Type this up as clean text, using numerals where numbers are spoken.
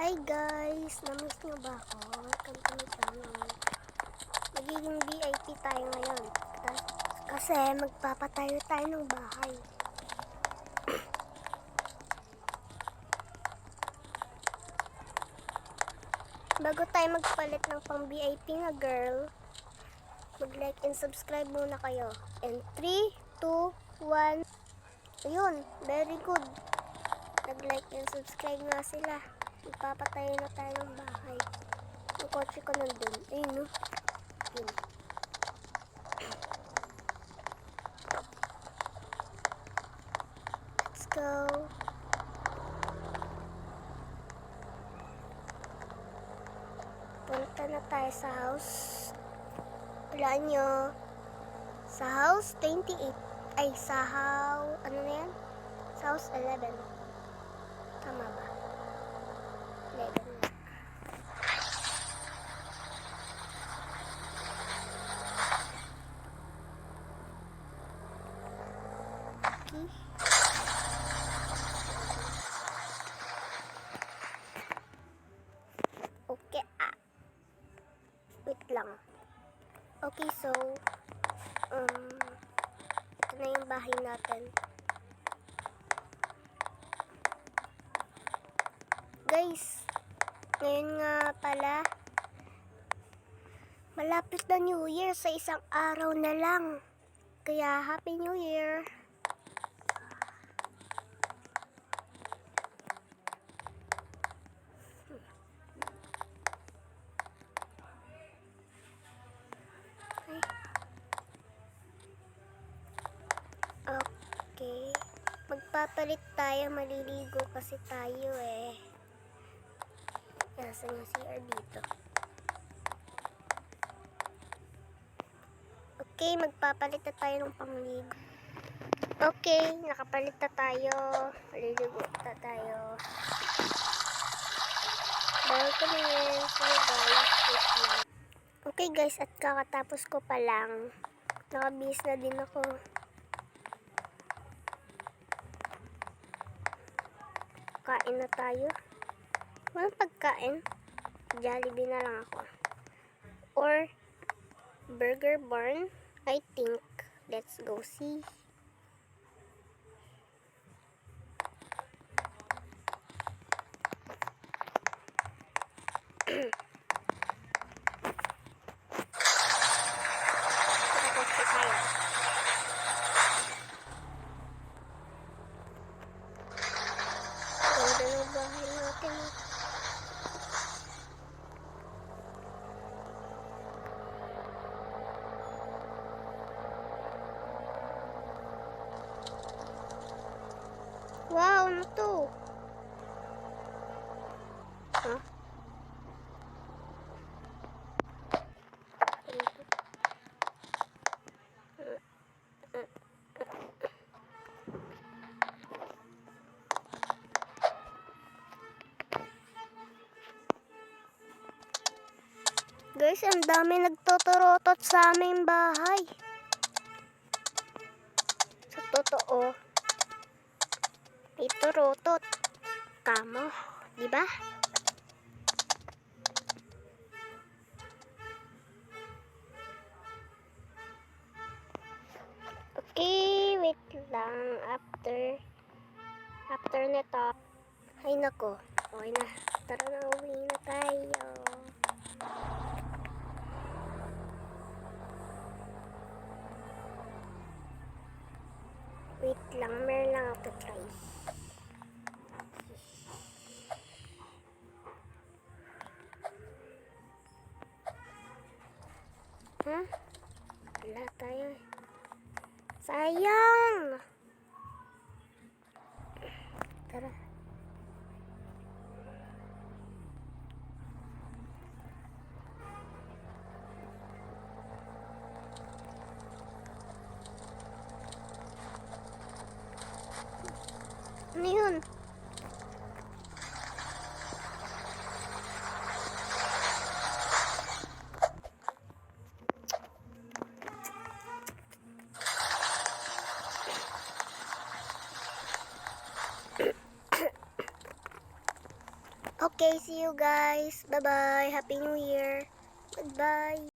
Hi guys! Namiss nyo ba ako? Welcome to my channel. Magiging VIP tayo ngayon. Kasi magpapatayo tayo ng bahay. Bago tayo magpalit ng pang VIP na girl, mag-like and subscribe muna kayo. And 3, 2, 1. Ayun, very good. Nag-like and subscribe nga sila. Magpapatayo na tayo ng bahay. Ang kotse ko nandun. Ayun, no? Ayun. Let's go. Punta na tayo sa house. Walaan nyo. Sa house 28. Ay, sa house, ano na yan? Sa house 11. Tama ba? 11 na. Okay. Wait lang. Okay, so ito na yung bahay natin. Guys, ngayon nga pala malapit na New Year, sa isang araw na lang. Kaya Happy New Year. Okay. Magpapalit tayo, maliligo kasi tayo eh. Nasa nga CR dito. Okay, magpapalit na tayo ng pangligo. Okay, nakapalit na tayo. Maliligo na tayo. Bawal ko na yan. Okay guys, at kakatapos ko pa lang. Nakabihis na din ako. Kain na tayo. Walang pagkain. Jollibee na lang ako. Or Burger Barn, I think. Let's go see. Ganda ng bahay natin. Wow, ano to? Huh? Guys, ang dami nagtotorotot sa aming bahay. Sa totoo, ito rotot. Kamo, di ba? Okay, wait lang. After nito. Ay nako, okay na. Tara na, uwi na tayo. Wait lang, meron lang ako try. Huh? Wala tayo. Sayang! Tara. Ano yun? Okay, see you guys. Bye-bye. Happy New Year. Goodbye.